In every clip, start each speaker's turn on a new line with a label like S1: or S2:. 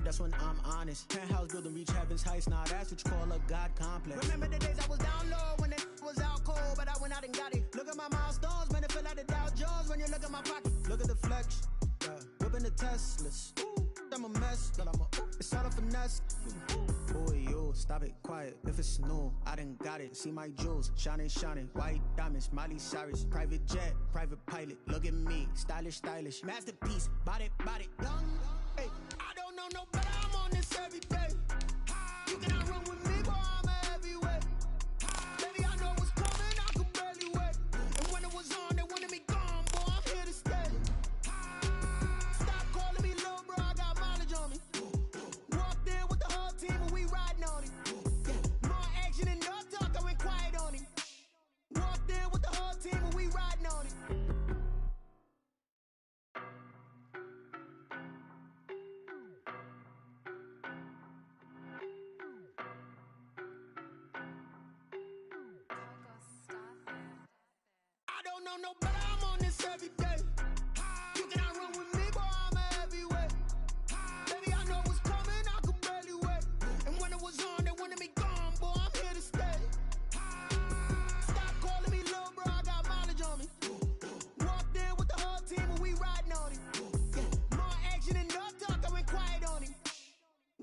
S1: that's when I'm honest. Penthouse building, reach heaven's heights, nah, that's what you call a God complex. Remember the days I was down low when it was out cold, but I went out and got it. Look at my milestones, man, it feel like the Dow Jones when you look at my pocket. Look at the flex, yeah. Whipping the Teslas. I'm a mess, but it's all a finesse. Boy, yo, stop it, quiet. If it's new, I done got it. See my jewels, shining, shining. White diamonds, Miley Cyrus. Private jet, private pilot. Look at me, stylish, stylish. Masterpiece, body, young. Hey, I don't know no better. I'm on this every day. You cannot run with me, boy. I'm a heavyweight. Baby, I know what's coming. I could barely wait. And when it was on, they wanted me gone, boy. I'm here to stay. No better, I'm on this every day. You cannot run with me, boy, I'm a heavyweight. Baby, I know what's coming, I could barely wait. And when it was on, they wanted me gone, boy, I'm here to stay. Stop calling me low, bro, I got mileage on me. Walked in with the whole team and we riding on it. More action and no talk, I went quiet on it.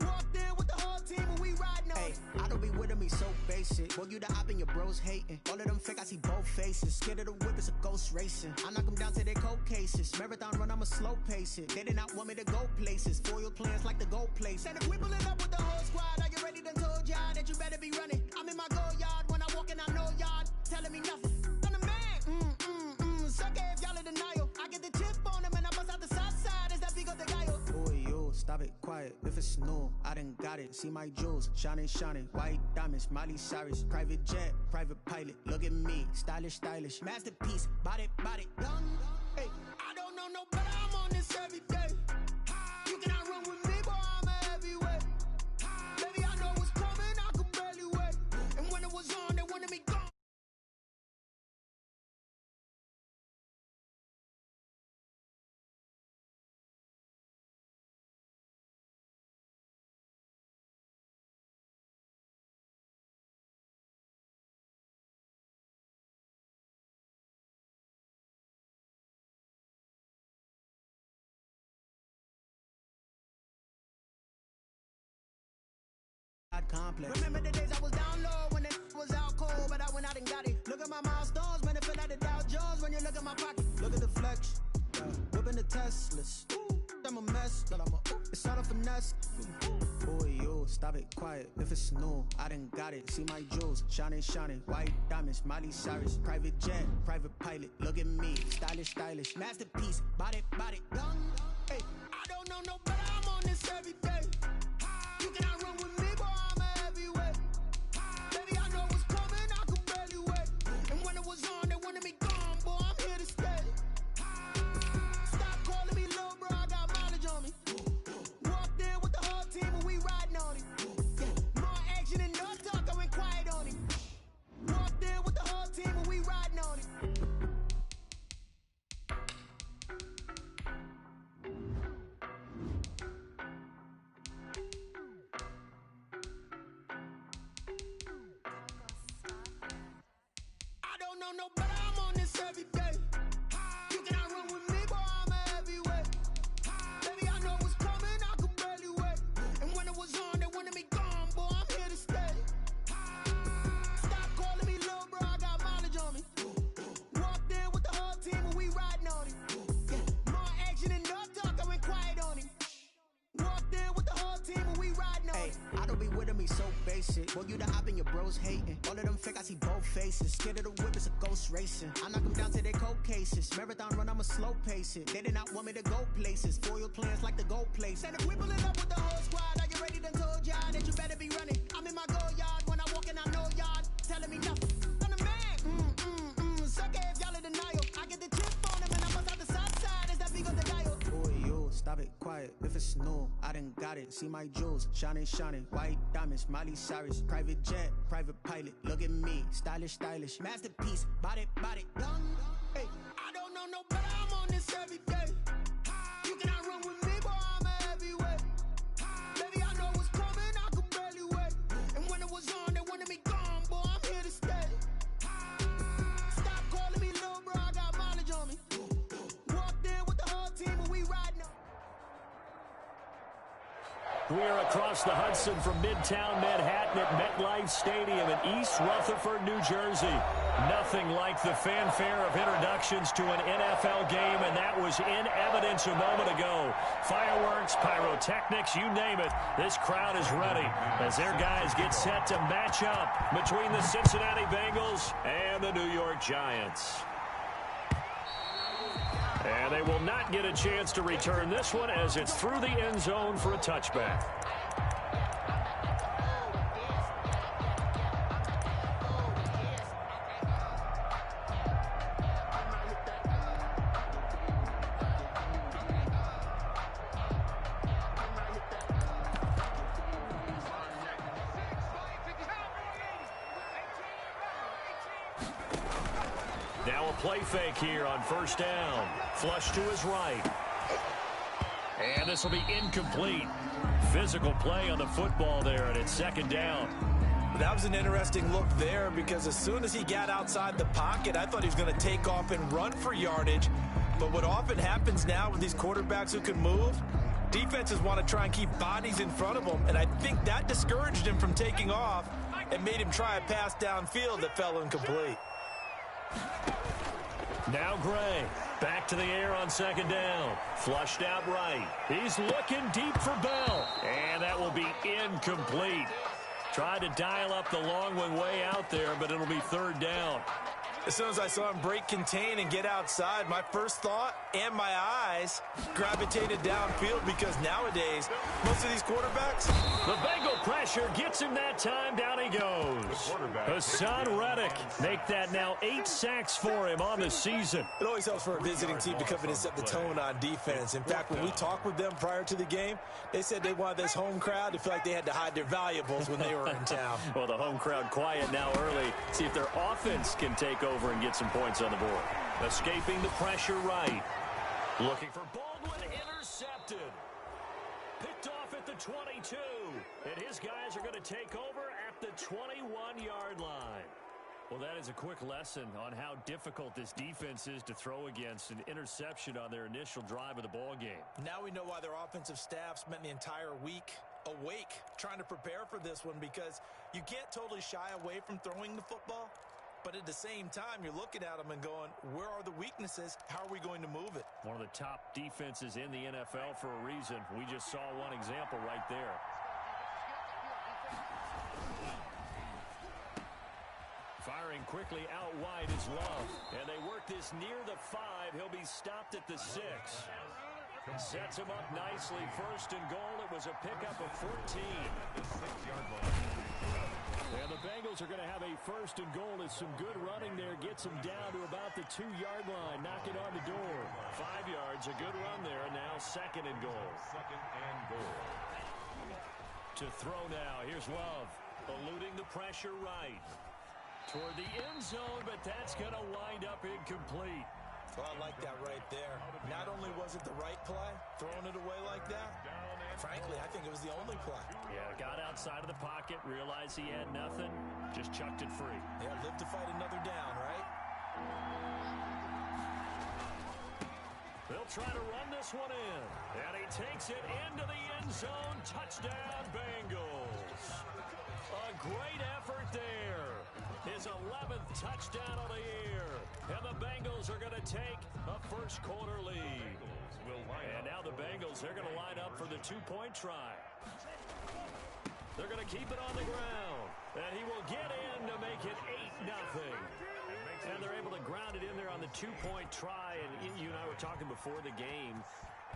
S1: Walked in with the whole team and we riding on it. I don't be with me so basic. Boy, you the op and your bros hating. All of them fake, I see both faces. Scared of the whip, it's a ghost racing. I knock them down to their cold cases. Marathon run, I'ma slow pace it. They did not want me to go places. Foil plans like the gold place. And if we pulling up with the whole squad, are you ready? Done told y'all that you better be running. I'm in my go yard. When I walk in, I know y'all telling me nothing. I'm the man. Suck it if y'all in denial. I get the chip on them and I bust out the south side. Is that Vigo de Gallo? Boy, yo, stop it, quiet. If it's new, I done got it. See my jewels, shining, shining. White diamonds, Miley Cyrus. Private jet, private pilot. Look at me, stylish, stylish. Masterpiece, body, young. Hey, I don't know no better. I'm on this every day. You cannot run with me, boy, I'm a heavyweight. Baby, I know what's coming, I could barely wait. And when it was on, they wanted me gone. Complex. Remember the days I was down low when it was out cold, but I went out and got it. Look at my milestones, man, it feel like the Dow Jones when you look at my pocket. Look at the flex, whipping the Teslas. I'm a mess, but it's all a finesse. Boy, yo, stop it, quiet. If it's new, I done got it. See my jewels, shining, shining. White diamonds, Miley Cyrus. Private jet, private pilot. Look at me, stylish, stylish. Masterpiece, body, young. Hey, I don't know no better. I'm on this every day. You cannot run with me, boy. Was on, they wanted me gone, boy, I'm here to stay. Stop calling me low, bro, I got mileage on me. Walked in with the whole team and we riding on it. More action and no talk, I went quiet on it. Walked in with the whole team and we riding on it. No better, I'm on this every day. You cannot run with me, boy, I'm a heavyweight. Baby, I know what's coming, I could barely wait. And when it was on, they wanted me gone, boy, I'm here to stay. Stop calling me low, bro, I got mileage on me. Walked in with the whole team and we riding on it. More action and no talk, I went quiet on it. Walked in with the whole team and we riding on it. I don't be with me so basic. Boy, you the op and your bros hating. All of them fake, I see both faces. Scared of the whip, it's a ghost racing. I knock them down to their cold cases. Marathon run, I'ma slow pace it. They did not want me to go places. Foil plans like the gold place. And if we pulling up with the whole squad, are you ready? Done told y'all that you better be running. I'm in my go yard. When I walk in, I know y'all telling me nothing. I'm the man. Suck it if y'all in denial. I get the chip on them and I bust out the south side. Is that Vigo de Gallo? Boy, yo, stop it, quiet. If it's new, I done got it. See my jewels, shining, shining. White diamonds, Miley Cyrus. Private jet, private pilot. Look at me, stylish, stylish. Masterpiece, body, young. Hey, I don't know no better. I'm on this every day. You cannot run with me, boy, I'm a heavyweight.
S2: We are across the Hudson from Midtown Manhattan at MetLife Stadium in East Rutherford, New Jersey. Nothing like the fanfare of introductions to an NFL game, and that was in evidence a moment ago. Fireworks, pyrotechnics, you name it. This crowd is ready as their guys get set to match up between the Cincinnati Bengals and the New York Giants. And they will not get a chance to return this one as it's through the end zone for a touchback. Now a play fake here on first down. Flush to his right. And this will be incomplete. Physical play on the football there, and it's second down.
S3: That was an interesting look there because as soon as he got outside the pocket, I thought he was going to take off and run for yardage. But what often happens now with these quarterbacks who can move, defenses want to try and keep bodies in front of them, and I think that discouraged him from taking off and made him try a pass downfield that fell incomplete.
S2: Now Gray, back to the air on second down. Flushed out right. He's looking deep for Bell. And that will be incomplete. Tried to dial up the long one way out there, but it'll be third down.
S3: As soon as I saw him break contain and get outside, my first thought and my eyes gravitated downfield because nowadays, most of these quarterbacks...
S2: The Bengal pressure gets him that time. Down he goes. Hassan Reddick make that now 8 sacks for him on the season.
S3: It always helps for a visiting team to come in and set the tone on defense. In fact, when we talked with them prior to the game, they said they wanted this home crowd to feel like they had to hide their valuables when they were in town.
S2: Well, the home crowd quiet now early. See if their offense can take over and get some points on the board. Escaping the pressure right. Looking for Baldwin, intercepted. Picked off at the 22. And his guys are going to take over at the 21-yard line. Well, that is a quick lesson on how difficult this defense is to throw against an interception on their initial drive of the ball game.
S3: Now we know why their offensive staff spent the entire week awake trying to prepare for this one, because you can't totally shy away from throwing the football. But at the same time, you're looking at them and going, where are the weaknesses? How are we going to move it?
S2: One of the top defenses in the NFL for a reason. We just saw one example right there. Firing quickly out wide is Love. And they work this near the 5. He'll be stopped at the 6. Sets him up nicely. First and goal. It was a pickup of 14. And the Bengals are going to have a first and goal as some good running there gets them down to about the 2-yard line. Knock it on the door. 5 yards, a good run there. And now second and goal. To throw now. Here's Love. Eluding the pressure right. Toward the end zone, but that's going to wind up incomplete.
S3: Well, I like that right there. Not only was it the right play, throwing it away like that, frankly, I think it was the only play.
S2: Yeah, got outside of the pocket, realized he had nothing, just chucked it free.
S3: Yeah, live to fight another down, right?
S2: They'll try to run this one in. And he takes it into the end zone. Touchdown, Bengals. A great effort there. His 11th touchdown of the year. And the Bengals are going to take a first quarter lead. And now the Bengals, they're going to line up for the 2-point try. They're going to keep it on the ground. And he will get in to make it 8-0. And they're able to ground it in there on the 2-point try. And you and I were talking before the game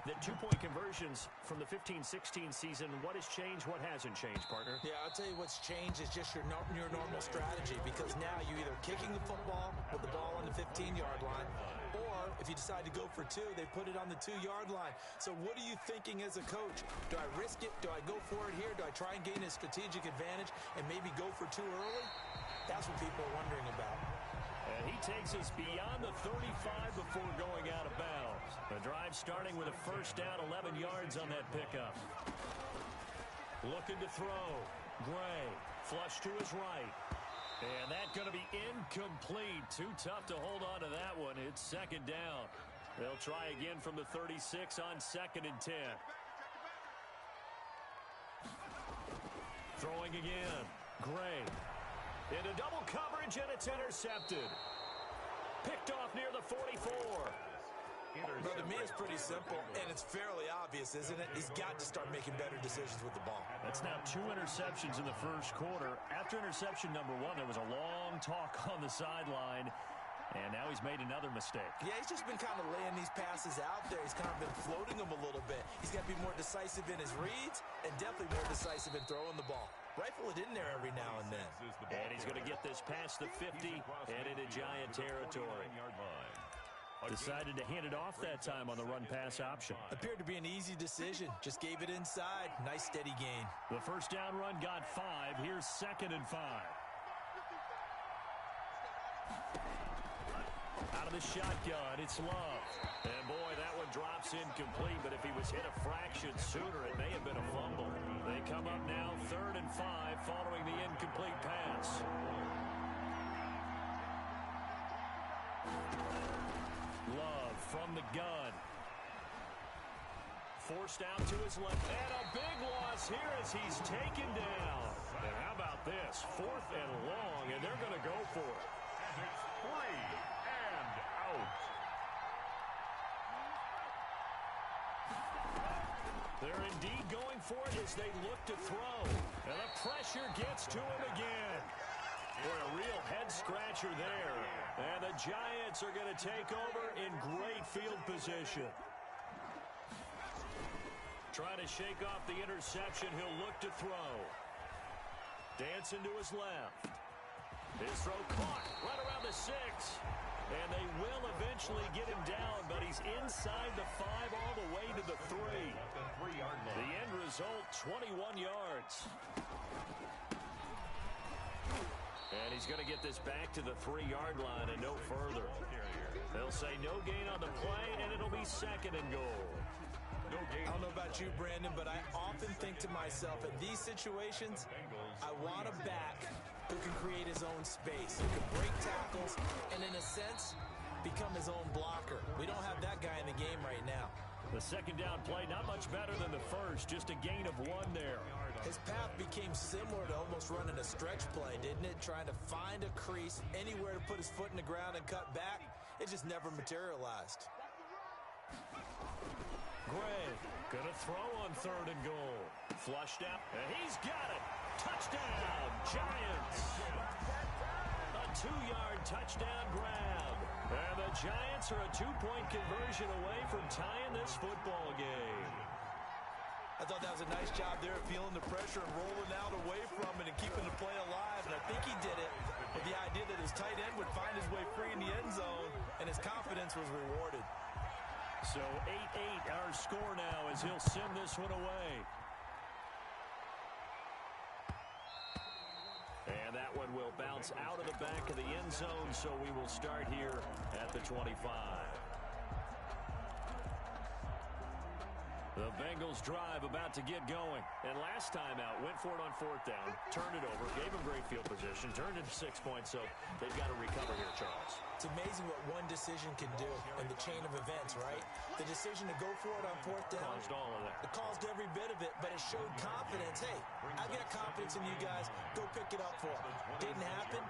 S2: that 2-point conversions from the 15-16 season, what has changed, what hasn't changed, partner?
S3: Yeah, I'll tell you what's changed is just your normal strategy, because now you're either kicking the football with the ball on the 15-yard line, or if you decide to go for 2, they put it on the 2-yard line. So what are you thinking as a coach? Do I risk it? Do I go for it here? Do I try and gain a strategic advantage and maybe go for 2 early? That's what people are wondering about.
S2: And he takes us beyond the 35 before going out of bounds. The drive starting with a first down, 11 yards on that pickup. Looking to throw. Gray, flush to his right. And that's going to be incomplete. Too tough to hold on to that one. It's second down. They'll try again from the 36 on second and 10. Throwing again. Gray. Into double coverage, and it's intercepted. Picked off near the 44.
S3: Well, to me, it's pretty simple, and it's fairly obvious, isn't it? He's got to start making better decisions with the ball.
S2: That's now 2 interceptions in the first quarter. After interception number 1, there was a long talk on the sideline, and now he's made another mistake.
S3: Yeah, he's just been kind of laying these passes out there. He's kind of been floating them a little bit. He's got to be more decisive in his reads and definitely more decisive in throwing the ball. Rifle it in there every now and then.
S2: And he's going to get this past the 50 and into Giant territory. Decided to hand it off that time on the run-pass option.
S3: Appeared to be an easy decision. Just gave it inside. Nice, steady gain.
S2: The first down run got 5. Here's 2nd and 5. Out of the shotgun, it's Love. And, boy, that one drops incomplete, but if he was hit a fraction sooner, it may have been a fumble. They come up now 3rd and 5 following the incomplete pass. Love from the gun. Forced out to his left. And a big loss here as he's taken down. And how about this? 4th and long, and they're going to go for it.
S4: And it's 3 and out.
S2: They're indeed going for it as they look to throw. And the pressure gets to him again. Boy, a real head-scratcher there. And the Giants are going to take over in great field position. Trying to shake off the interception. He'll look to throw. Dancing to his left. His throw caught right around the 6. And they will eventually get him down, but he's inside the 5 all the way to the 3. The end result, 21 yards. And he's going to get this back to the 3-yard line and no further. They'll say no gain on the play, and it'll be 2nd and goal.
S3: I don't know about you, Brandon, but I often think to myself, in these situations, I want a back who can create his own space, who can break tackles, and in a sense, become his own blocker. We don't have that guy in the game right now.
S2: The 2nd down play, not much better than the first, just a gain of 1 there.
S3: His path became similar to almost running a stretch play, didn't it? Trying to find a crease, anywhere to put his foot in the ground and cut back. It just never materialized.
S2: Gray, gonna throw on 3rd and goal. Flushed out, and he's got it. Touchdown, Giants. A 2-yard touchdown grab. And the Giants are a 2-point conversion away from tying this football game.
S3: I thought that was a nice job there, feeling the pressure and rolling out away from it and keeping the play alive. And I think he did it with the idea that his tight end would find his way free in the end zone, and his confidence was rewarded.
S2: So 8-8 our score now as he'll send this one away. And that one will bounce out of the back of the end zone, so we will start here at the 25. The Bengals drive about to get going. And last time out, went for it on 4th down, turned it over, gave them great field position, turned it to 6 points, so they've got to recover here, Charles.
S3: It's amazing what one decision can do in the chain of events, right? The decision to go for it on 4th down.
S2: Caused all of that.
S3: It caused every bit of it, but it showed confidence. Hey, I've got confidence in you guys. Go pick it up for them. Didn't happen.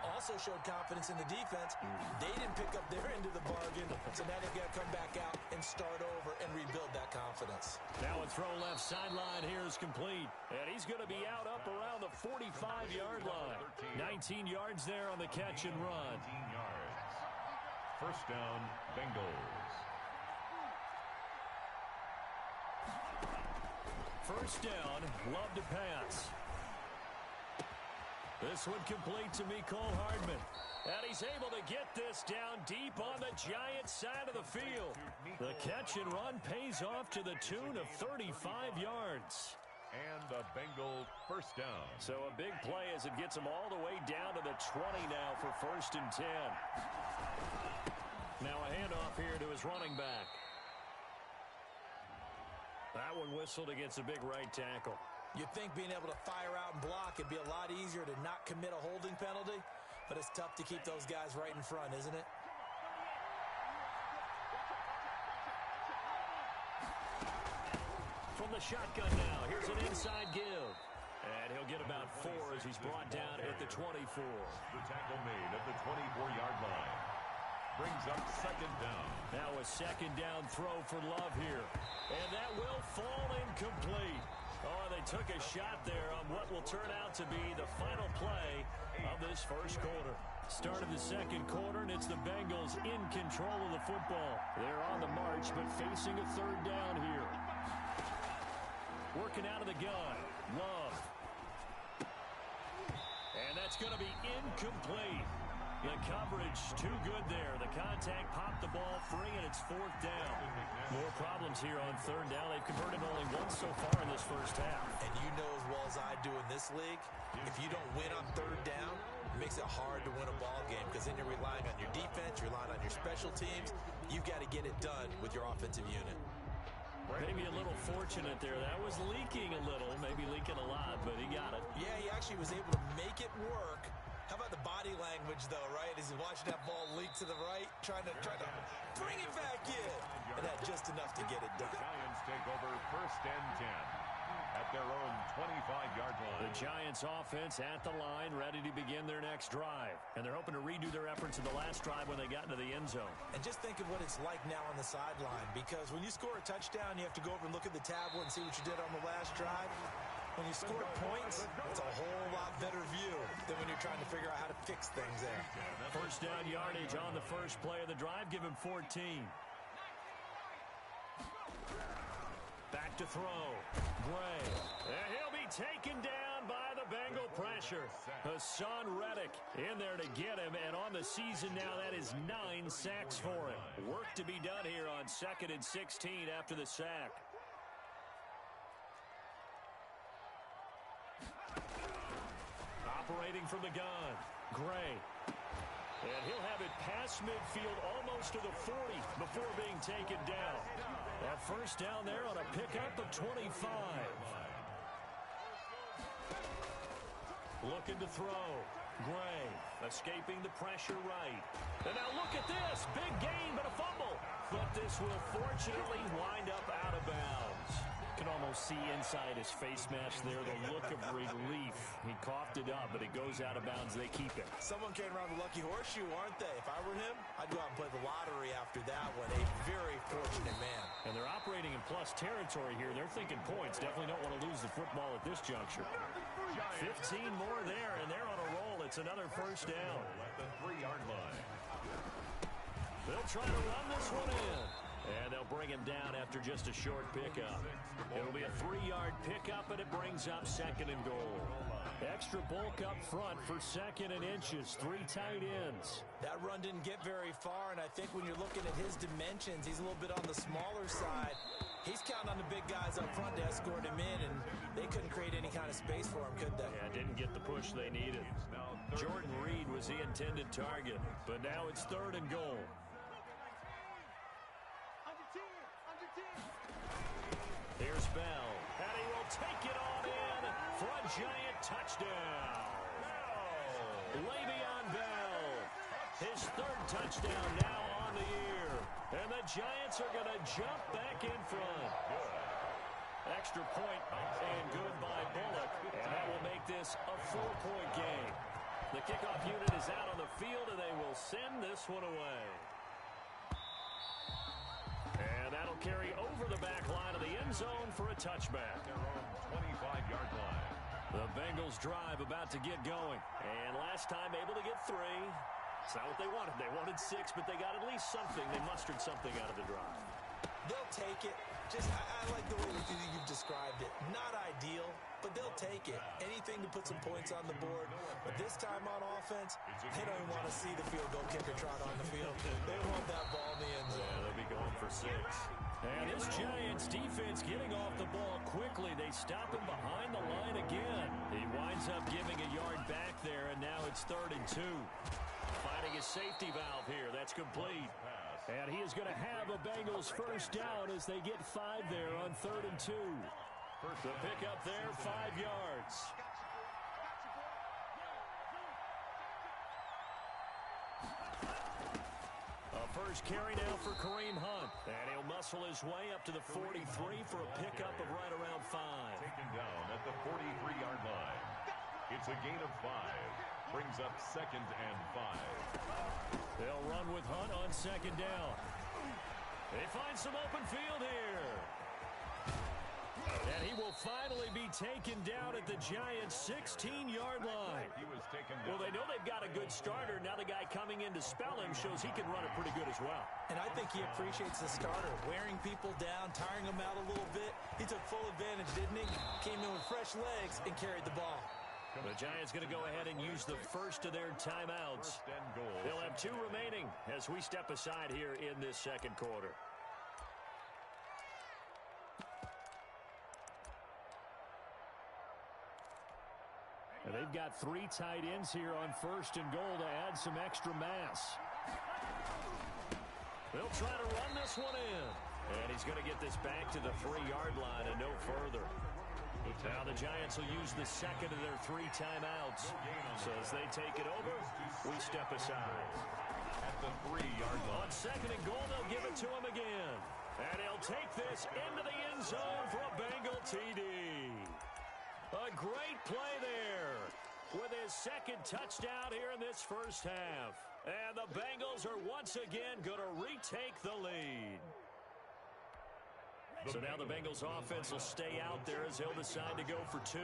S3: Also showed confidence in the defense. They didn't pick up their end of the bargain, so now they've got to come back out and start over and rebuild that confidence.
S2: Now a throw left sideline here is complete. And he's going to be out up around the 45-yard line. 19 yards there on the catch and run.
S4: 19 yards. First down, Bengals.
S2: First down, Love to pass. This one complete to Mecole Hardman. And he's able to get this down deep on the Giants side of the field. The catch and run pays off to the tune of 35 yards.
S4: And a Bengal first down.
S2: So a big play as it gets them all the way down to the 20 now for 1st and 10. Now a handoff here to his running back. That one whistled against a big right tackle.
S3: You'd think being able to fire out and block would be a lot easier to not commit a holding penalty, but it's tough to keep those guys right in front, isn't it?
S2: From the shotgun now, here's an inside give. And he'll get about 4 as he's brought down at the 24.
S4: The tackle made at the 24-yard line. Brings up second down.
S2: Now a second down throw for Love here. And that will fall incomplete. Oh, they took a shot there on what will turn out to be the final play of this first quarter. Start of the second quarter, and it's the Bengals in control of the football. They're on the march, but facing a third down here. Working out of the gun. Love. And that's going to be incomplete. The coverage too good there. The contact popped the ball free, and it's fourth down. More problems here on third down. They've converted only once so far in this first half.
S3: And you know as well as I do in this league, if you don't win on third down, it makes it hard to win a ball game because then you're relying on your defense, you're relying on your special teams. You've got to get it done with your offensive unit.
S2: Maybe a little fortunate there. That was leaking a little, maybe leaking a lot, but he got it.
S3: Yeah, he actually was able to make it work. How about the body language, though, right? As he's watching that ball leak to the right, trying to bring it back in. And had just enough to get it done.
S4: The Giants take over first and 10 at their own 25-yard line.
S2: The Giants offense at the line, ready to begin their next drive. And they're hoping to redo their efforts in the last drive when they got into the end zone.
S3: And just think of what it's like now on the sideline, because when you score a touchdown, you have to go over and look at the tablet and see what you did on the last drive. When you score points, it's a whole lot better view than when you're trying to figure out how to fix things there.
S2: First down yardage on the first play of the drive. Give him 14. Back to throw. Gray. And he'll be taken down by the Bengal pressure. Hassan Reddick in there to get him. And on the season now, that is 9 sacks for him. Work to be done here on 2nd and 16 after the sack. Operating from the gun. Gray. And he'll have it past midfield almost to the 40 before being taken down. That first down there on a pickup of 25. Looking to throw. Gray escaping the pressure right. And now look at this. Big gain, but a fumble. But this will fortunately wind up out of bounds. Can almost see inside his face mask there the look of relief. He coughed it up, but it goes out of bounds. They keep it.
S3: Someone came around the lucky horseshoe, aren't they? If I were him, I'd go out and play the lottery after that one. A very fortunate man.
S2: And they're operating in plus territory here. They're thinking points. Definitely don't want to lose the football at this juncture. 15 more there, and they're on a roll. It's another first down.
S4: At the 3-yard line.
S2: They'll try to run this one in. And they'll bring him down after just a short pickup. It'll be a 3-yard pickup, and it brings up 2nd and goal. Extra bulk up front for 2nd and inches. 3 tight ends.
S3: That run didn't get very far, and I think when you're looking at his dimensions, he's a little bit on the smaller side. He's counting on the big guys up front to escort him in, and they couldn't create any kind of space for him, could they?
S2: Yeah, didn't get the push they needed. Jordan Reed was the intended target, but now it's 3rd and goal. Here's Bell, and he will take it on in for a giant touchdown. Le'Veon Bell, his 3rd touchdown now on the year. And the Giants are going to jump back in front. Extra point and good by Bullock. And that will make this a 4-point game. The kickoff unit is out on the field, and they will send this one away. And that'll carry over the back line of the end zone for a touchback.
S4: Their own 25-yard line.
S2: The Bengals drive about to get going. And last time able to get 3. It's not what they wanted. They wanted 6, but they got at least something. They mustered something out of the drive.
S3: They'll take it. I like the way that you've described it. Not ideal, but they'll take it. Anything to put some points on the board. But this time on offense, they don't even want to see the field goal kicker trot on the field. They want that ball in the end zone.
S2: Yeah, they'll be going for 6. And this Giants defense getting off the ball quickly. They stop him behind the line again. He winds up giving a yard back there, and now it's 3rd and 2. Finding a safety valve here. That's complete. And he is going to have a Bengals first down as they get 5 there on 3rd and 2. The pickup there, 5 yards. A first carry now for Kareem Hunt. And he'll muscle his way up to the 43 for a pickup of right around 5.
S4: Taken down at the 43-yard line. It's a gain of 5. Brings up 2nd and 5.
S2: They'll run with Hunt on 2nd down. They find some open field here. And he will finally be taken down at the Giants' 16-yard line.
S4: He was taken down.
S2: Well, they know they've got a good starter. Now the guy coming in to spell him shows he can run it pretty good as well.
S3: And I think he appreciates the starter, wearing people down, tiring them out a little bit. He took full advantage, didn't he? Came in with fresh legs and carried the ball.
S2: The Giants going to go ahead and use the first of their timeouts. They'll have 2 remaining as we step aside here in this second quarter. And they've got 3 tight ends here on 1st and goal to add some extra mass. They'll try to run this one in. And he's going to get this back to the 3-yard line and no further. Now the Giants will use the second of their 3 timeouts. So as they take it over, we step aside.
S4: At the 3-yard line.
S2: On 2nd and goal, they'll give it to him again. And he'll take this into the end zone for a Bengal TD. A great play there with his 2nd touchdown here in this first half. And the Bengals are once again going to retake the lead. So now the Bengals offense will stay out there as they'll decide to go for 2.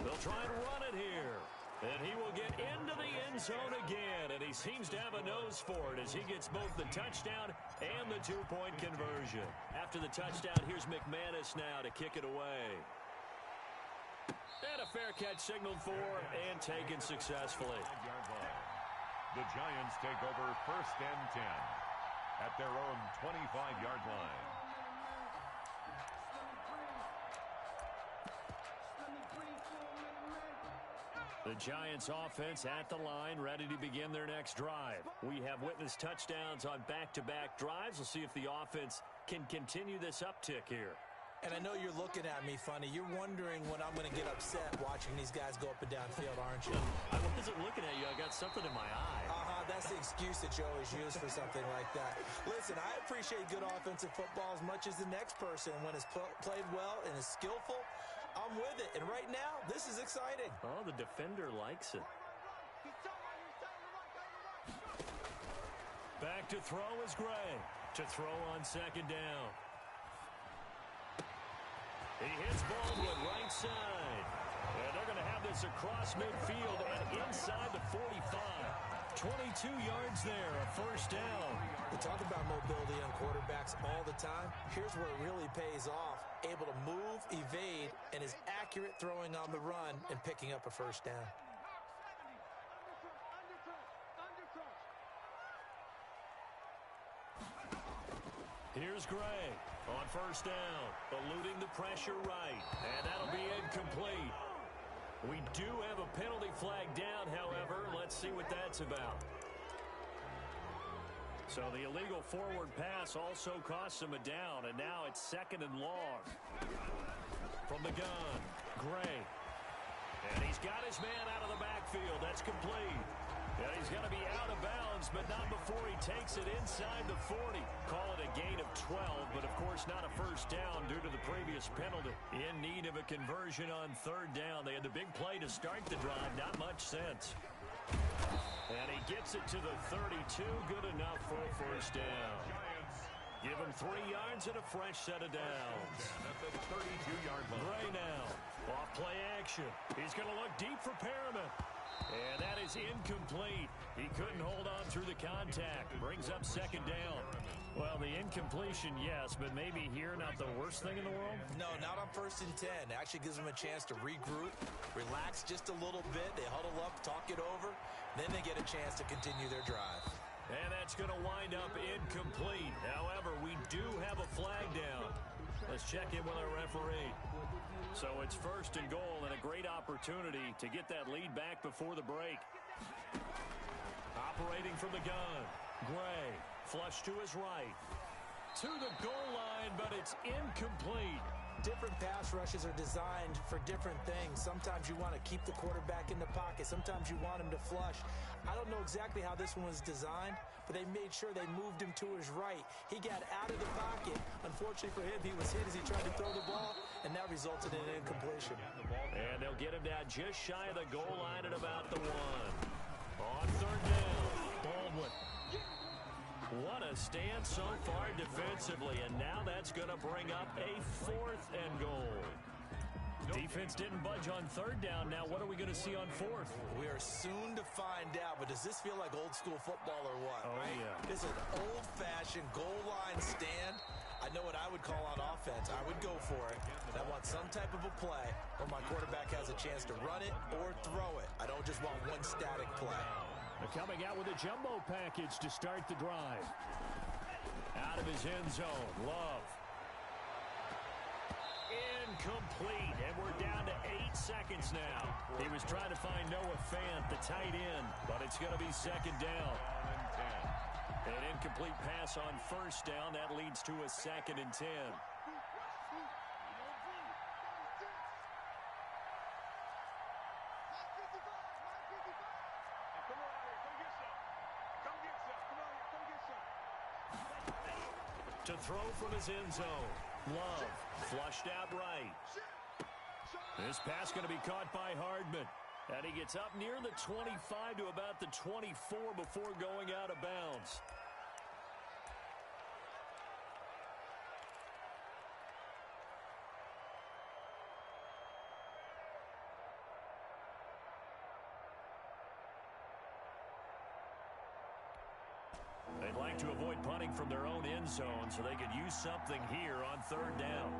S2: They'll try and run it here. And he will get into the end zone again. And he seems to have a nose for it as he gets both the touchdown and the 2-point conversion. After the touchdown, here's McManus now to kick it away. And a fair catch signaled for and taken successfully.
S4: The Giants take over 1st and 10 at their own 25-yard line.
S2: The Giants offense at the line, ready to begin their next drive. We have witnessed touchdowns on back-to-back drives. We'll see if the offense can continue this uptick here.
S3: And I know you're looking at me funny. You're wondering when I'm going to get upset watching these guys go up and down field, aren't you?
S2: I wasn't looking at you. I got something in my eye.
S3: That's the excuse that you always use for something like that. Listen, I appreciate good offensive football as much as the next person. When it's played well and is skillful, I'm with it. And right now, this is exciting.
S2: Oh, the defender likes it. Back to throw is Gray. To throw on 2nd down. He hits Baldwin right side. And they're going to have this across midfield and inside the 45. 22 yards there, a 1st down.
S3: We talk about mobility on quarterbacks all the time. Here's where it really pays off. Able to move, evade, and is accurate throwing on the run and picking up a 1st down.
S2: Here's Gray on 1st down, eluding the pressure right, and that'll be incomplete. We do have a penalty flag down, however. Let's see what that's about. So the illegal forward pass also costs him a down, and now it's 2nd and long. From the gun, Gray. And he's got his man out of the backfield. That's complete. And he's going to be out of bounds, but not before he takes it inside the 40. Call it a gain of 12, but of course not a 1st down due to the previous penalty. In need of a conversion on 3rd down. They had the big play to start the drive. Not much sense. And he gets it to the 32. Good enough for a 1st down. Give him 3 yards and a fresh set of downs.
S4: At the 32-yard line.
S2: Gray now. Off play action. He's going to look deep for Perriman. And that is incomplete. He couldn't hold on through the contact. Brings up 2nd down. Well, the incompletion, yes, but maybe here not the worst thing in the world?
S3: No, not on 1st and 10. It actually gives them a chance to regroup, relax just a little bit. They huddle up, talk it over. Then they get a chance to continue their drive.
S2: And that's going to wind up incomplete. However, we do have a flag down. Let's check in with our referee. So it's 1st and goal and a great opportunity to get that lead back before the break. Operating from the gun. Gray, flush to his right. To the goal line, but it's incomplete.
S3: different pass rushes are designed for different things. Sometimes you want to keep the quarterback in the pocket. Sometimes you want him to flush. I don't know exactly how this one was designed, but they made sure they moved him to his right. He got out of the pocket. Unfortunately for him, he was hit as he tried to throw the ball, and that resulted in an incompletion.
S2: And they'll get him down just shy of the goal line at about the 1. On third down, Baldwin. What a stand so far defensively, and now that's going to bring up a 4th and goal. Defense didn't budge on third down. Now what are we going to see on 4th?
S3: We are soon to find out, but does this feel like old school football or what?
S2: Oh,
S3: right?
S2: yeah.
S3: This is an old-fashioned goal line stand. I know what I would call on offense. I would go for it. And I want some type of a play where my quarterback has a chance to run it or throw it. I don't just want one static play.
S2: They're coming out with a jumbo package to start the drive. Out of his end zone, Love. Incomplete, and we're down to 8 seconds now. He was trying to find Noah Fant, the tight end, but it's going to be 2nd down. An incomplete pass on 1st down. That leads to a 2nd and 10. To throw from his end zone. Love flushed out right. This pass going to be caught by Hardman. And he gets up near the 25 to about the 24 before going out of bounds. They'd like to avoid punting from their own end zone so they could use something here on 3rd down.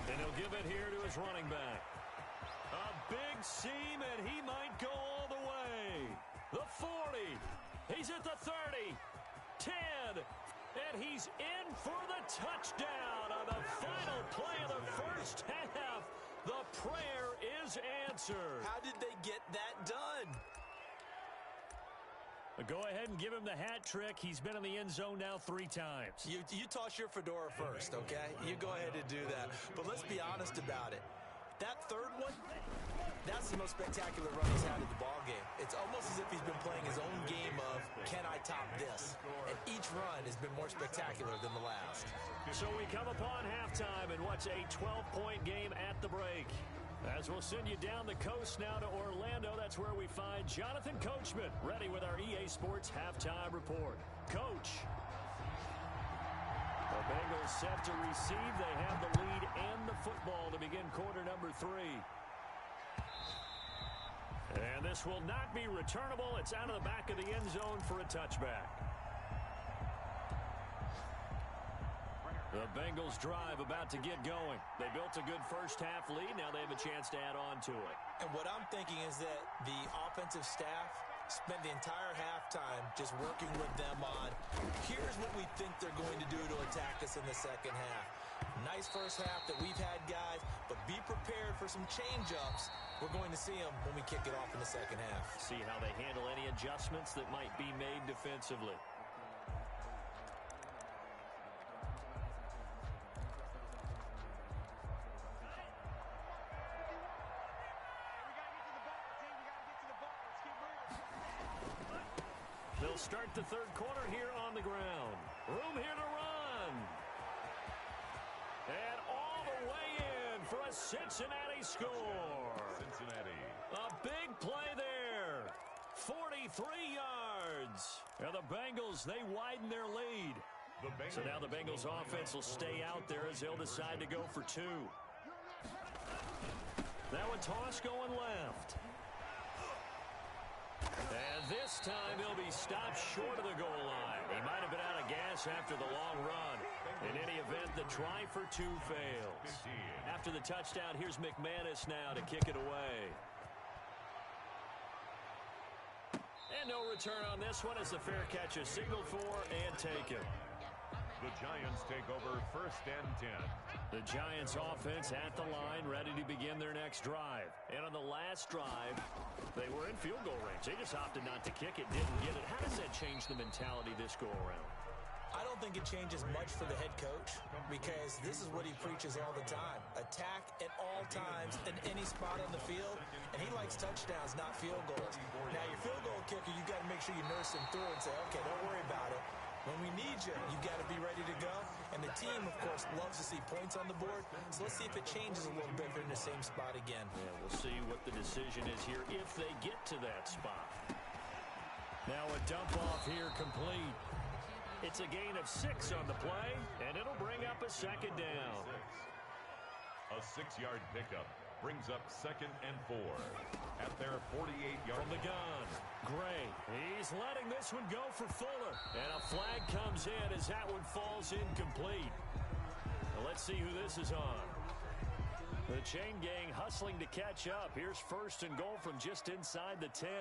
S2: And he'll give it here to his running back. A big seam, and he might go all the way. The 40. He's at the 30. 10. And he's in for the touchdown on the final play of the first half. The prayer is answered.
S3: How did they get that done?
S2: Go ahead and give him the hat trick. He's been in the end zone now 3 times.
S3: You toss your fedora first, okay? You go ahead and do that. But let's be honest about it. That 3rd one, that's the most spectacular run he's had in the ballgame. It's almost as if he's been playing his own game of, can I top this? And each run has been more spectacular than the last.
S2: So we come upon halftime and what's a 12-point game at the break. As we'll send you down the coast now to Orlando, that's where we find Jonathan Coachman ready with our EA Sports Halftime Report. Coach. The Bengals set to receive. They have the lead and the football to begin quarter number 3. And this will not be returnable. It's out of the back of the end zone for a touchback. The Bengals drive about to get going. They built a good first half lead. Now they have a chance to add on to it.
S3: And what I'm thinking is that the offensive staff spent the entire halftime just working with them on, here's what we think they're going to do to attack us in the second half. Nice first half that we've had, guys, but be prepared for some change-ups. We're going to see them when we kick it off in the second half.
S2: See how they handle any adjustments that might be made defensively. They'll start the 3rd quarter here on the ground. Room here to run. And all the way in for a Cincinnati score.
S4: Cincinnati.
S2: A big play there. 43 yards. And the Bengals, they widen their lead. So now the Bengals offense will stay out there as they'll decide to go for 2. Now a toss going left. And this time he'll be stopped short of the goal line. He might have been out of gas after the long run. In any event, the try for 2 fails. After the touchdown, here's McManus now to kick it away. And no return on this one as the fair catch is signaled for and taken.
S4: The Giants take over 1st and 10.
S2: The Giants offense at the line, ready to begin their next drive. And on the last drive, they were in field goal range. They just opted not to kick it, didn't get it. How does that change the mentality this go around?
S3: I don't think it changes much for the head coach because this is what he preaches all the time. Attack at all times in any spot on the field, and he likes touchdowns, not field goals. Now, your field goal kicker, you got to make sure you nurse him through and say, okay, don't worry about it. When we need you, you got to be ready to go. And the team, of course, loves to see points on the board. So let's see if it changes a little bit if they're in the same spot again.
S2: Yeah, we'll see what the decision is here if they get to that spot. Now a dump off here complete. It's a gain of 6 on the play, and it'll bring up a second down.
S4: A 6-yard pickup brings up 2nd and 4 at their 48-yard.
S2: From the gun, Gray. He's letting this one go for Fuller. And a flag comes in as that one falls incomplete. Now let's see who this is on. The chain gang hustling to catch up. Here's 1st and goal from just inside the 10.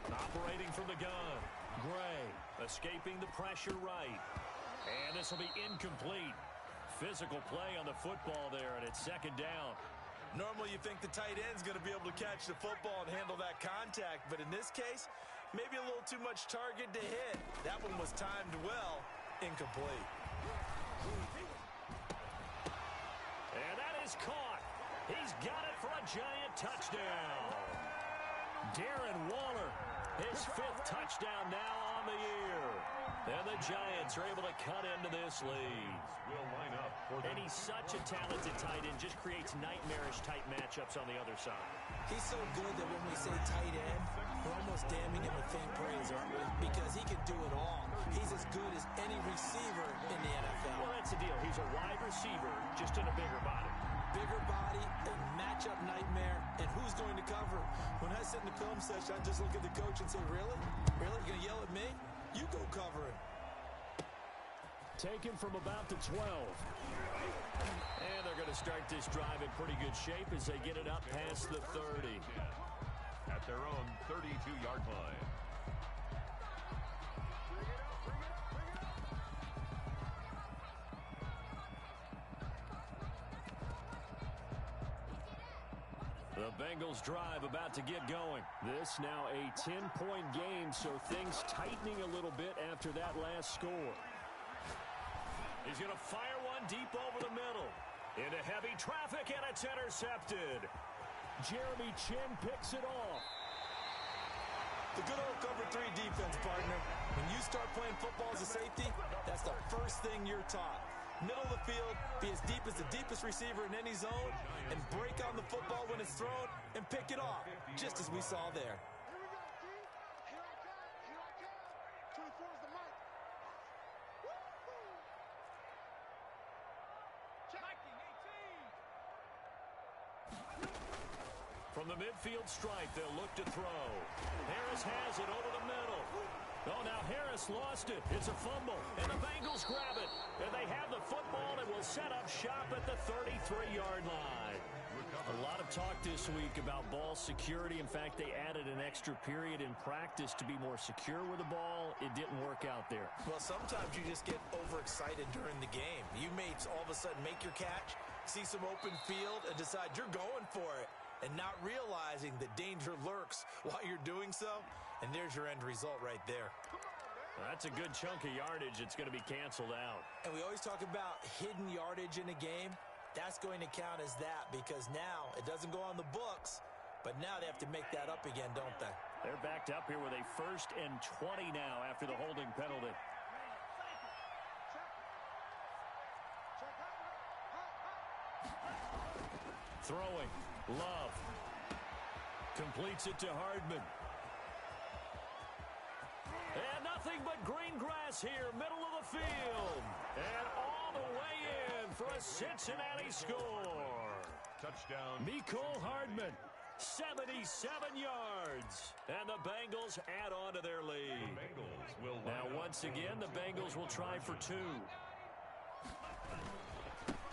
S2: Operating from the gun, Gray escaping the pressure right. And this will be incomplete. Physical play on the football there, and it's 2nd down.
S3: Normally you think the tight end's going to be able to catch the football and handle that contact, but in this case, maybe a little too much target to hit. That one was timed well, incomplete.
S2: And that is caught. He's got it for a giant touchdown. Darren Waller, his 5th touchdown now on the year. And the Giants are able to cut into this lead.
S4: Will line up for
S2: and he's such a talented tight end, just creates nightmarish type matchups on the other side.
S3: He's so good that when we say tight end, we're almost damning him with faint praise, aren't we? Because he can do it all. He's as good as any receiver in the NFL.
S2: Well, that's the deal. He's a wide receiver, just in a bigger body.
S3: Bigger body, a matchup nightmare, and who's going to cover? When I sit in the film session, I just look at the coach and say, really? Really? You're going to yell at me? You go cover him.
S2: Taken from about the 12. And they're going to start this drive in pretty good shape as they get it up past the 30.
S4: At their own 32-yard line.
S2: The Bengals drive about to get going. This now a 10-point game, so things tightening a little bit after that last score. He's going to fire one deep over the middle. Into heavy traffic, and it's intercepted. Jeremy Chin picks it off.
S3: The good old cover 3 defense, partner. When you start playing football as a safety, that's the first thing you're taught. Middle of the field, be as deep as the deepest receiver in any zone, and break on the football when it's thrown, and pick it off, just as we saw there.
S2: From the midfield stripe, they'll look to throw. Harris has it over the middle. Oh, now Harris lost it. It's a fumble, and the Bengals grab it. And they have the football and will set up shop at the 33-yard line. A lot of talk this week about ball security. In fact, they added an extra period in practice to be more secure with the ball. It didn't work out there.
S3: Well, sometimes you just get overexcited during the game. You may all of a sudden make your catch, see some open field, and decide you're going for it, and not realizing that danger lurks while you're doing so. And there's your end result right there.
S2: That's a good chunk of yardage. It's going to be canceled out.
S3: And we always talk about hidden yardage in a game. That's going to count as that because now it doesn't go on the books, but now they have to make that up again, don't they?
S2: They're backed up here with a 1st and 20 now after the holding penalty. Throwing. Love. Completes it to Hardman. And nothing but green grass here, middle of the field. And all the way in for a Cincinnati score.
S4: Touchdown.
S2: Mecole Hardman, 77 yards. And the Bengals add on to their lead.
S4: The Bengals will
S2: Now, once again, the Bengals will try for 2.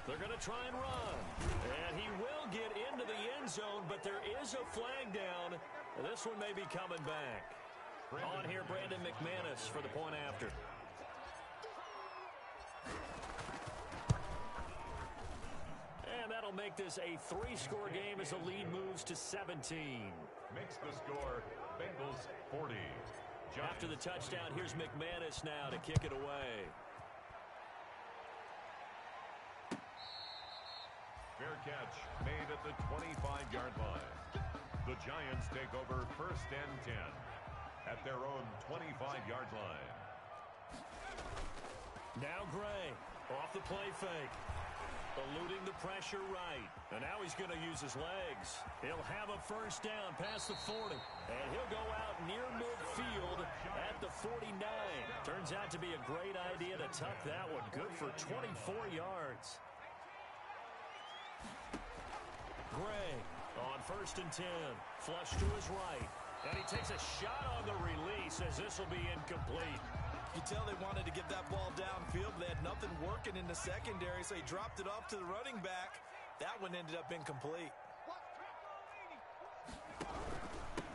S2: They're going to try and run. And he will get into the end zone, but there is a flag down. This one may be coming back. On here, Brandon McManus for the point after. And that'll make this a 3-score game as the lead moves to 17.
S4: Makes the score Bengals 40,
S2: After the touchdown, here's McManus now to kick it away.
S4: Fair catch made at the 25-yard line. The Giants take over 1st and 10 at their own 25-yard line.
S2: Now Gray off the play fake. Eluding the pressure right. And now he's going to use his legs. He'll have a first down past the 40. And he'll go out near midfield at the 49. Turns out to be a great idea to tuck that one. Good for 24 yards. Gray on 1st and 10. Flush to his right. And he takes a shot on the release as this will be incomplete.
S3: You tell they wanted to get that ball downfield. They had nothing working in the secondary, so he dropped it off to the running back. That one ended up incomplete.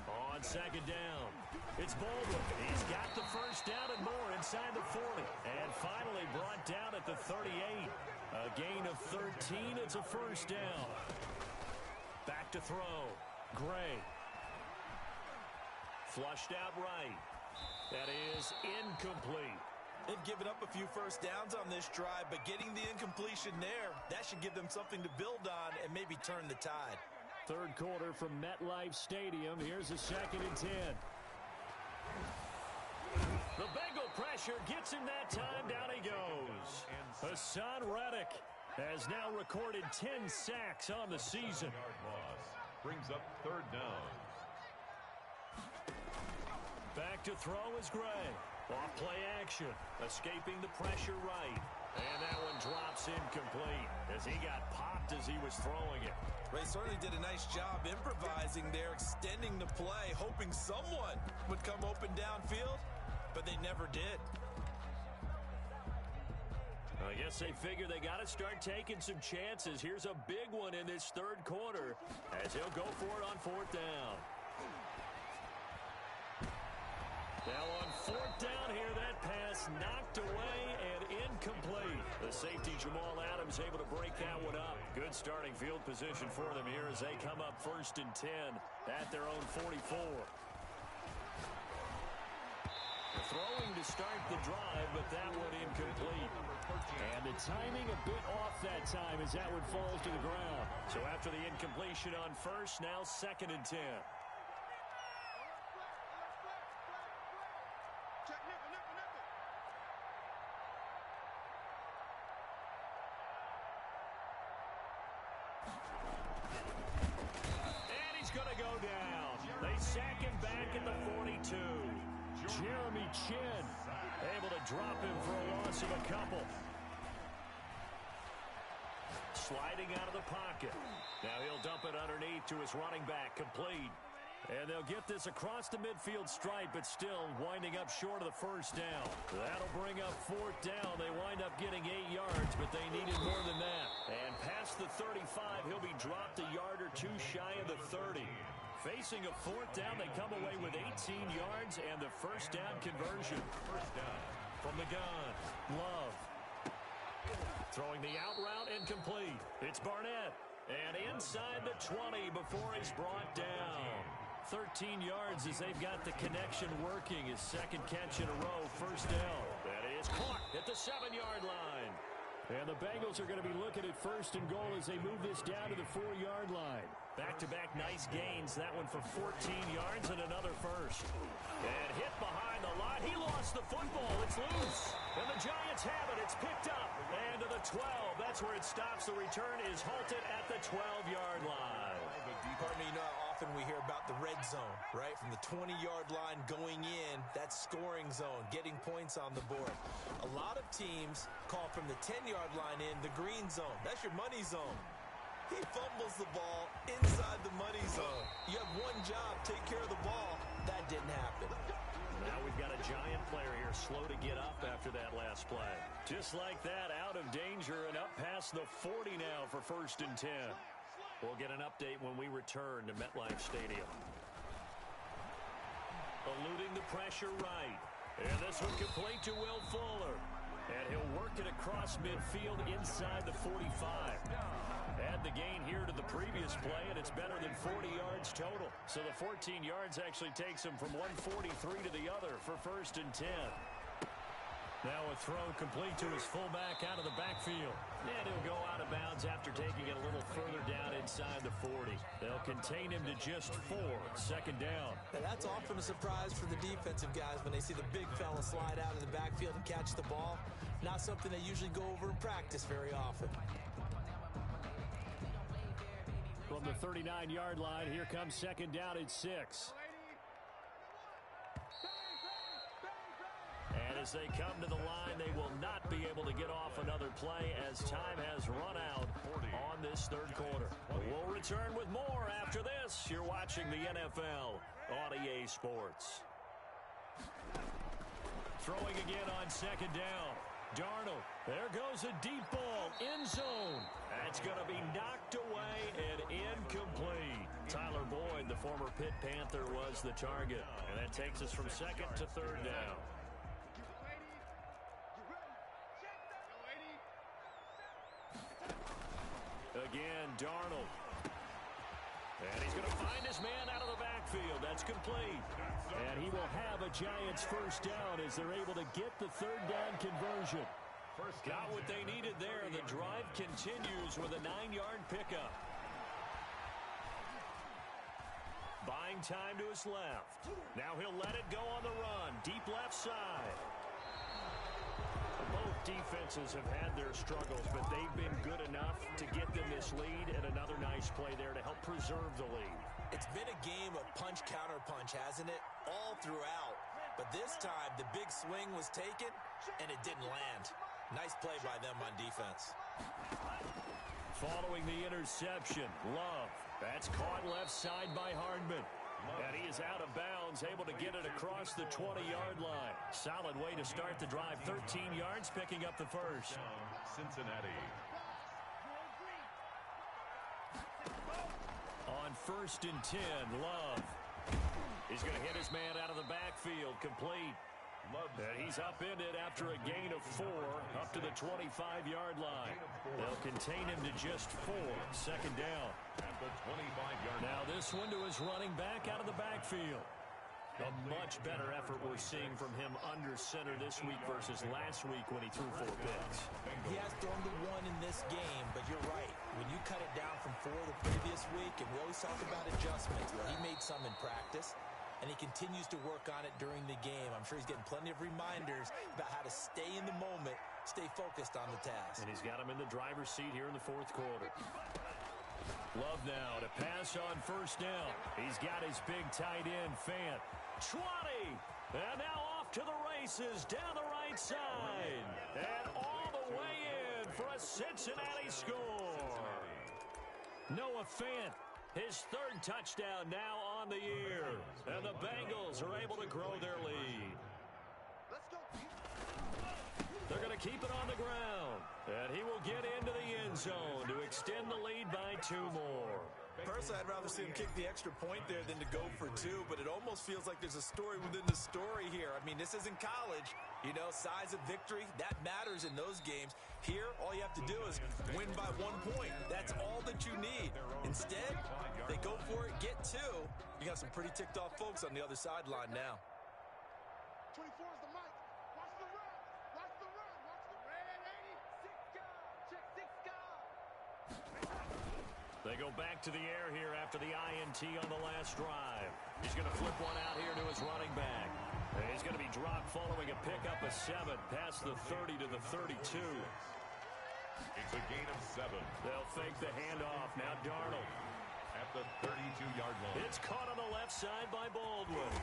S2: On 2nd down, it's Baldwin. He's got the first down and more inside the 40. And finally brought down at the 38. A gain of 13. It's a first down. Back to throw. Gray. Flushed out right. That is incomplete.
S3: They've given up a few first downs on this drive, but getting the incompletion there, that should give them something to build on and maybe turn the tide.
S2: 3rd quarter from MetLife Stadium. Here's a 2nd and 10. The Bengal pressure gets him that time. Down he goes. Hassan Reddick has now recorded 10 sacks on the season.
S4: Brings up 3rd down.
S2: Back to throw is Gray. Off play action. Escaping the pressure right. And that one drops incomplete as he got popped as he was throwing it.
S3: They certainly did a nice job improvising there, extending the play, hoping someone would come open downfield, but they never did.
S2: I guess they figure they got to start taking some chances. Here's a big one in this 3rd quarter as he'll go for it on 4th down. Now on 4th down here, that pass knocked away and incomplete. The safety Jamal Adams able to break that one up. Good starting field position for them here as they come up 1st and 10 at their own 44. Throwing to start the drive, but that one incomplete. And the timing a bit off that time as that one falls to the ground. So after the incompletion on 1st, now 2nd and 10. And he's going to go down. They sack him back at the 42. Jeremy Chin able to drop him for a loss of a couple. Sliding out of the pocket. Now he'll dump it underneath to his running back, complete. And they'll get this across the midfield stripe, but still winding up short of the first down. That'll bring up 4th down. They wind up getting 8 yards, but they needed more than that. And past the 35, he'll be dropped a yard or two shy of the 30. Facing a 4th down, they come away with 18 yards and the first down conversion.
S4: First down.
S2: From the gun, Love. Throwing the out route incomplete. It's Barnett. And inside the 20 before he's brought down. 13 yards as they've got the connection working. His 2nd catch in a row, first down. That is caught at the 7-yard line. And the Bengals are going to be looking at 1st and goal as they move this down to the 4-yard line. Back-to-back nice gains. That one for 14 yards and another first. And hit behind the line. He lost the football. It's loose. And the Giants have it. It's picked up. And to the 12. That's where it stops. The return is halted at the 12-yard line.
S3: Pardon me, you know how often we hear about the red zone, right? From the 20-yard line going in, that scoring zone, getting points on the board. A lot of teams call from the 10-yard line in the green zone. That's your money zone. He fumbles the ball inside the money zone. You have one job, take care of the ball. That didn't happen.
S2: Now we've got a Giant player here slow to get up after that last play. Just like that, out of danger and up past the 40 now for 1st and 10. We'll get an update when we return to MetLife Stadium. Eluding the pressure right. And this one complete to Will Fuller. And he'll work it across midfield inside the 45. Add the gain here to the previous play, and it's better than 40 yards total. So the 14 yards actually takes him from 143 to the other for 1st and 10. Now a throw complete to his fullback out of the backfield. And he'll go out of bounds after taking it a little further down inside the 40. They'll contain him to just 4, 2nd down.
S3: Now that's often a surprise for the defensive guys when they see the big fella slide out of the backfield and catch the ball. Not something they usually go over in practice very often.
S2: From the 39-yard line, here comes 2nd down and 6. And as they come to the line, they will not be able to get off another play as time has run out on this 3rd quarter. We'll return with more after this. You're watching the NFL on EA Sports. Throwing again on 2nd down. Darnold, there goes a deep ball, end zone. That's going to be knocked away and incomplete. Tyler Boyd, the former Pitt Panther, was the target. And that takes us from 2nd to 3rd down. Again, Darnold. And he's going to find his man out of the backfield. That's complete. And he will have a Giants 1st down as they're able to get the 3rd down conversion. Got what they needed there. The drive continues with a 9-yard pickup. Buying time to his left. Now he'll let it go on the run. Deep left side. Both defenses have had their struggles, but they've been good enough to get them this lead, and another nice play there to help preserve the lead.
S3: It's been a game of punch-counter-punch, hasn't it? All throughout. But this time, the big swing was taken, and it didn't land. Nice play by them on defense.
S2: Following the interception, Love. That's caught left side by Hardman. And he is out of bounds, able to get it across the 20-yard line. Solid way to start the drive. 13 yards, picking up the 1st.
S4: Cincinnati.
S2: On 1st and 10, Love. He's going to hit his man out of the backfield, complete. And he's upended after a gain of 4 up to the 25-yard line. They'll contain him to just 4, 2nd down.
S4: At the 25-yard line.
S2: Now this one to his running back out of the backfield. A much better effort we're seeing from him under center this week versus last week when he threw 4 picks.
S3: He has thrown the 1 in this game, but you're right. When you cut it down from 4 the previous week, and we always talk about adjustments, well, he made some in practice. And he continues to work on it during the game. I'm sure he's getting plenty of reminders about how to stay in the moment, stay focused on the task.
S2: And he's got him in the driver's seat here in the 4th quarter. Love now to pass on 1st down. He's got his big tight end, Fant. 20! And now off to the races down the right side. And all the way in for a Cincinnati score. Noah Fant. His 3rd touchdown now on the year. And the Bengals are able to grow their lead. They're going to keep it on the ground. And he will get into the end zone to extend the lead by 2 more.
S3: Personally, I'd rather see him kick the extra point there than to go for 2, but it almost feels like there's a story within the story here. I mean, this isn't college. You know, size of victory, that matters in those games. Here, all you have to do is win by 1 point. That's all that you need. Instead, they go for it, get 2. You got some pretty ticked off folks on the other sideline now.
S1: 24 is the mic. Watch the run. Watch the run. Watch the red 80. 6 guard. Check 6 guard.
S2: They go back to the air here after the INT on the last drive. He's going to flip one out here to his running back. And he's going to be dropped following a pickup of 7 past the 30 to the 32.
S4: It's a gain of 7.
S2: They'll fake the handoff. Now Darnold.
S4: At the 32-yard line.
S2: It's caught on the left side by Baldwin.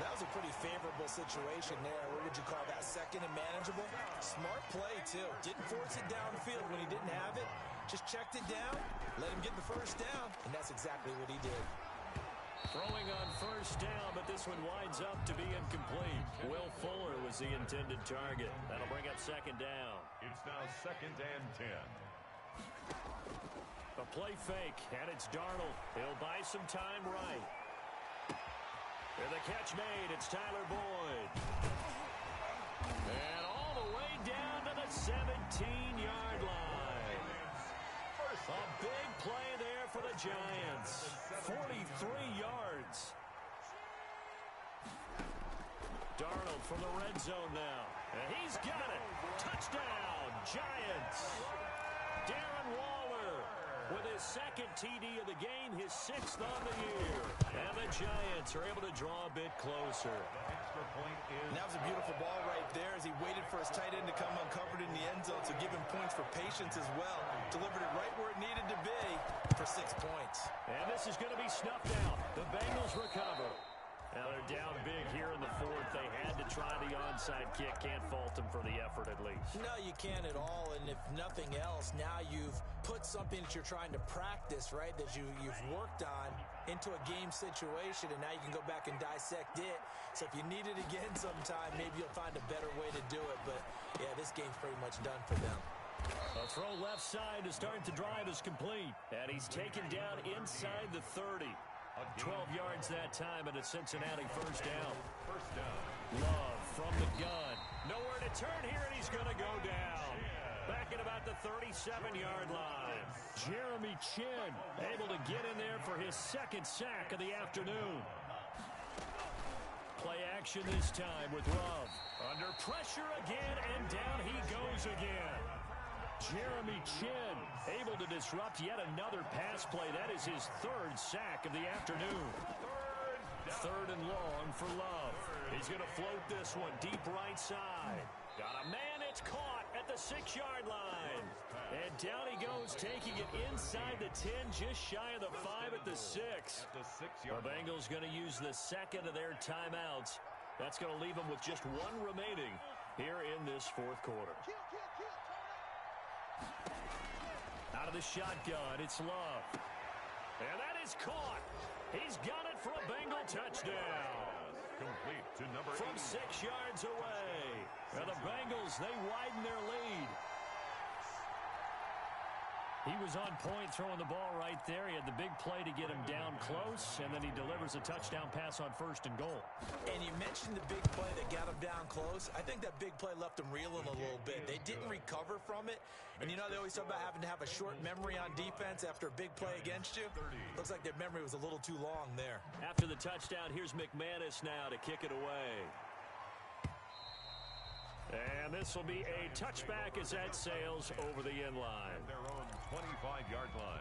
S3: That was a pretty favorable situation there. What did you call that? 2nd and manageable? Smart play, too. Didn't force it downfield when he didn't have it. Just checked it down, let him get the 1st down, and that's exactly what he did.
S2: Throwing on 1st down, but this one winds up to be incomplete. Will Fuller was the intended target. That'll bring up 2nd down.
S4: It's now 2nd and 10.
S2: A play fake, and it's Darnold. He'll buy some time right. And the catch made. It's Tyler Boyd. And Giants. 43 yards. Darnold from the red zone now. And he's got it. Touchdown, Giants. Darren Waller with his second TD of the game, his 6th on the year. And the Giants are able to draw a bit closer.
S3: And that was a beautiful ball right there as he waited for his tight end to come uncovered in the end zone, so give him points for patience as well. Delivered it right where it needed to be for 6 points.
S2: And this is going to be snuffed out. The Bengals recover. Now they're down big here in the 4th. They had to try the onside kick. Can't fault them for the effort at least.
S3: No, you can't at all. And if nothing else, now you've put something that you're trying to practice, right, that you've worked on into a game situation, and now you can go back and dissect it. So if you need it again sometime, maybe you'll find a better way to do it. But, yeah, this game's pretty much done for them.
S2: A throw left side to start the drive is complete. And he's taken down inside the 30. 12 yards that time, and a Cincinnati first down. Love from the gun. Nowhere to turn here, and he's going to go down. Back at about the 37-yard line. Jeremy Chin able to get in there for his 2nd sack of the afternoon. Play action this time with Love. Under pressure again, and down he goes again. Jeremy Chin able to disrupt yet another pass play. That is his 3rd sack of the afternoon. 3rd and long for Love. He's going to float this one deep right side. Got a man, it's caught at the 6-yard line. And down he goes, taking it inside the 10, just shy of the 5 at the 6. The Bengals going to use the 2nd of their timeouts. That's going to leave them with just 1 remaining here in this 4th quarter. Out of the shotgun, it's Love. And that is caught. He's got it for a Bengal touchdown.
S4: Complete to number
S2: From
S4: 8.
S2: 6 yards away. And the Bengals, they widen their lead. He was on point throwing the ball right there. He had the big play to get him down close, and then he delivers a touchdown pass on 1st and goal.
S3: And you mentioned the big play that got him down close. I think that big play left him reeling a little bit. They didn't recover from it. And you know, they always talk about having to have a short memory on defense after a big play against you. Looks like their memory was a little too long there.
S2: After the touchdown, here's McManus now to kick it away. And this will be a touchback as that sails over the end line.
S4: Their own 25-yard line.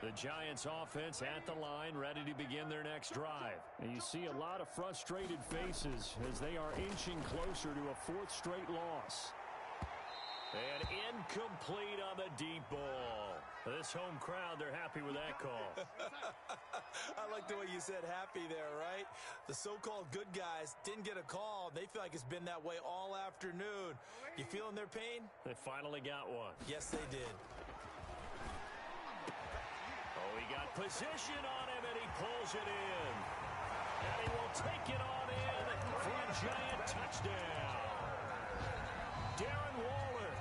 S2: The Giants offense at the line, ready to begin their next drive. And you see a lot of frustrated faces as they are inching closer to a 4th straight loss. And incomplete on the deep ball. This home crowd, they're happy with that call.
S3: I like the way you said happy there, right? The so-called good guys didn't get a call. They feel like it's been that way all afternoon. You feeling their pain?
S2: They finally got one.
S3: Yes, they did.
S2: Oh, he got position on him, and he pulls it in. And he will take it on in for a Giant touchdown. Darren Waller,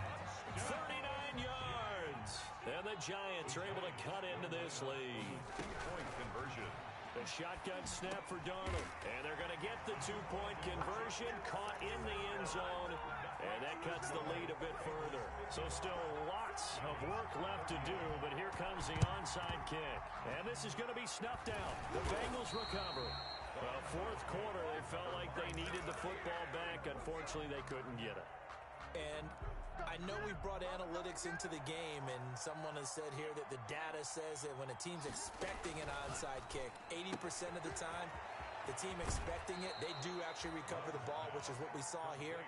S2: 39 yards. And the Giants are able to cut into this lead.
S4: 2-point conversion.
S2: The shotgun snap for Darnold. And they're going to get the 2-point conversion, caught in the end zone. And that cuts the lead a bit further. So still lots of work left to do, but here comes the onside kick. And this is going to be snuffed out. The Bengals recover. Well, 4th quarter, they felt like they needed the football back. Unfortunately, they couldn't get it.
S3: And I know we brought analytics into the game, and someone has said here that the data says that when a team's expecting an onside kick, 80% of the time, the team expecting it, they do actually recover the ball, which is what we saw here.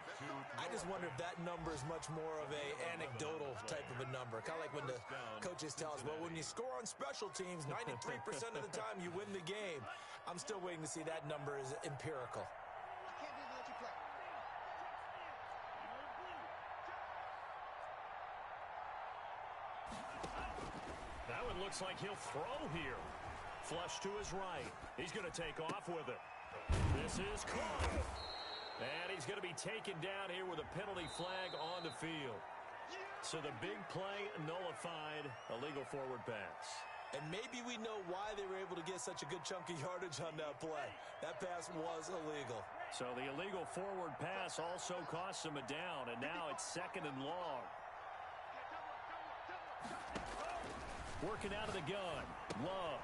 S3: I just wonder if that number is much more of a anecdotal type of a number. Kind of like when the coaches tell us, well, when you score on special teams, 93% of the time you win the game. I'm still waiting to see that number is empirical.
S2: That one looks like he'll throw here. Flush to his right. He's going to take off with it. This is caught. And he's going to be taken down here with a penalty flag on the field. So the big play nullified, a legal forward pass.
S3: And maybe we know why they were able to get such a good chunk of yardage on that play. That pass was illegal.
S2: So the illegal forward pass also costs him a down, and now it's 2nd and long. Working out of the gun, Love.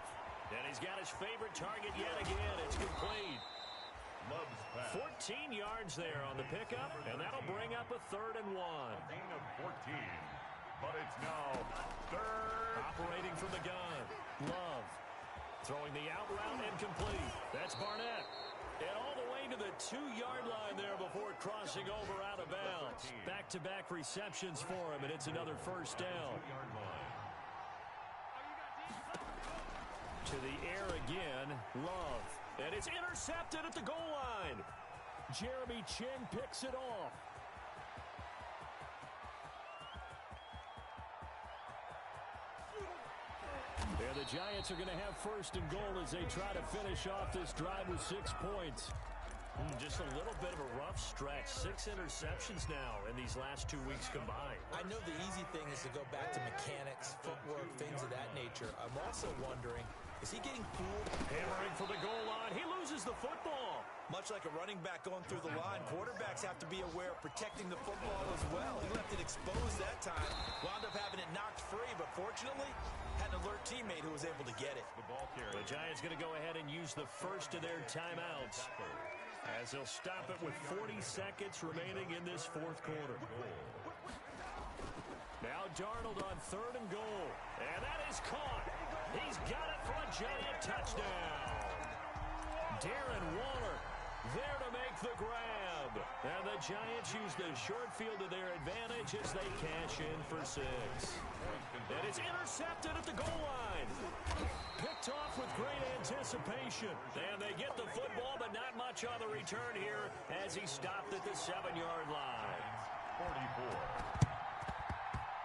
S2: And he's got his favorite target yet again. It's complete. 14 yards there on the pickup, and that'll bring up a 3rd and 1.
S4: Gain of 14, but it's now 3rd.
S2: Operating from the gun, Love. Throwing the out route and complete. That's Barnett. And all the way to the 2-yard line there before crossing over out of bounds. Back-to-back receptions for him, and it's another 1st down. To the air again, Love. And it's intercepted at the goal line. Jeremy Chin picks it off. And the Giants are going to have 1st and goal as they try to finish off this drive with 6 points. Just a little bit of a rough stretch. 6 interceptions now in these last 2 weeks combined.
S3: I know the easy thing is to go back to mechanics, footwork, things of that nature. I'm also wondering, is he getting fooled?
S2: Hammering for the goal line. He loses the football.
S3: Much like a running back going through the line, quarterbacks have to be aware of protecting the football as well. He left it exposed that time, wound up having it knocked free, but fortunately, had an alert teammate who was able to get it.
S2: The Giants going to go ahead and use the first of their timeouts as they'll stop it with 40 seconds remaining in this 4th quarter. Now Darnold on 3rd and goal, and that is caught. He's got it for a Giant touchdown. Darren Waller there to make the grab. And the Giants use the short field to their advantage as they cash in for 6. And it's intercepted at the goal line. Picked off with great anticipation. And they get the football, but not much on the return here as he stopped at the 7-yard line.
S4: 44.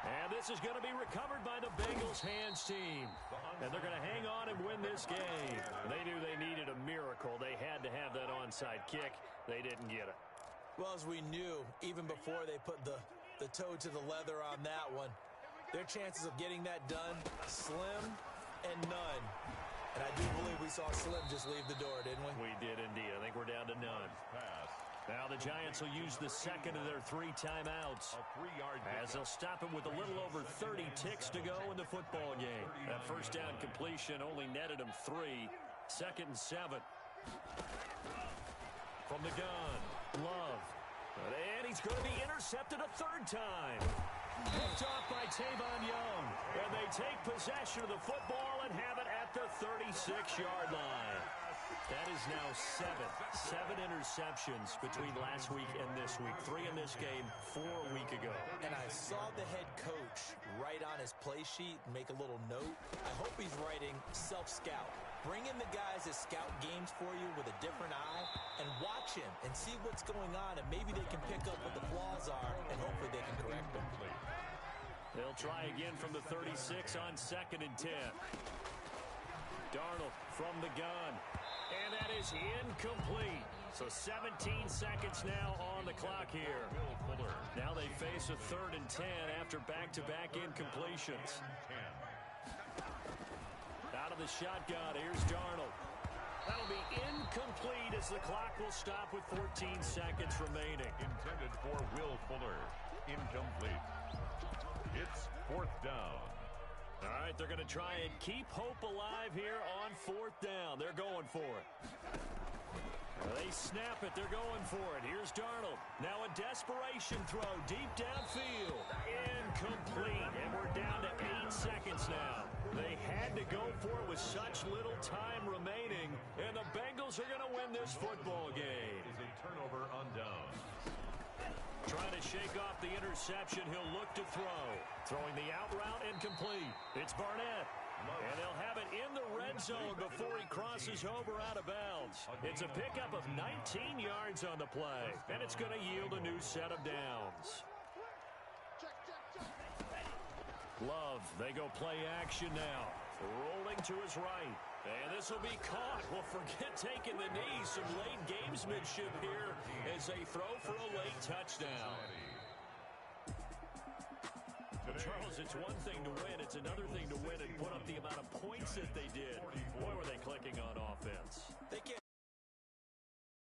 S2: And this is going to be recovered by the Bengals hands team. And they're going to hang on and win this game. They knew they needed a miracle. They had to have that onside kick. They didn't get it.
S3: Well, as we knew, even before they put the toe to the leather on that one, their chances of getting that done, slim and none. And I do believe we saw Slim just leave the door, didn't we?
S2: We did indeed. I think we're down to none. Now the Giants will use the 2nd of their 3 timeouts as they'll stop it with a little over 30 ticks to go in the football game. That 1st down completion only netted him 3. 2nd and 7. From the gun, Love. And he's going to be intercepted a 3rd time. Picked off by Tavon Young. And they take possession of the football and have it at the 36-yard line. That is now 7 interceptions between last week and this week. 3 in this game, 4 a week ago.
S3: And I saw the head coach write on his play sheet, make a little note. I hope he's writing self-scout. Bring in the guys that scout games for you with a different eye and watch him and see what's going on, and maybe they can pick up what the flaws are, and hopefully they can correct them.
S2: They'll try again from the 36 on 2nd and 10. Darnold from the gun. And that is incomplete. So 17 seconds now on the clock here. Now they face a 3rd and 10 after back-to-back incompletions. Out of the shotgun, here's Darnold. That'll be incomplete as the clock will stop with 14 seconds remaining.
S4: Intended for Will Fuller. Incomplete. It's 4th down.
S2: All right, they're going to try and keep hope alive here on 4th down. They're going for it. They snap it. They're going for it. Here's Darnold. Now a desperation throw deep downfield. Incomplete. And we're down to 8 seconds now. They had to go for it with such little time remaining. And the Bengals are going to win this football game.
S4: Is a turnover on down.
S2: Trying to shake off the interception. He'll look to throw. Throwing the out route incomplete. It's Barnett. And they'll have it in the red zone before he crosses over out of bounds. It's a pickup of 19 yards on the play. And it's going to yield a new set of downs. Love, they go play action now. Rolling to his right. And this will be caught. Well, forget taking the knee. Some late gamesmanship here as they throw for a late touchdown. Charles, it's one thing to win. It's another thing to win and put up the amount of points that they did. Boy, were they clicking on offense.
S3: They can't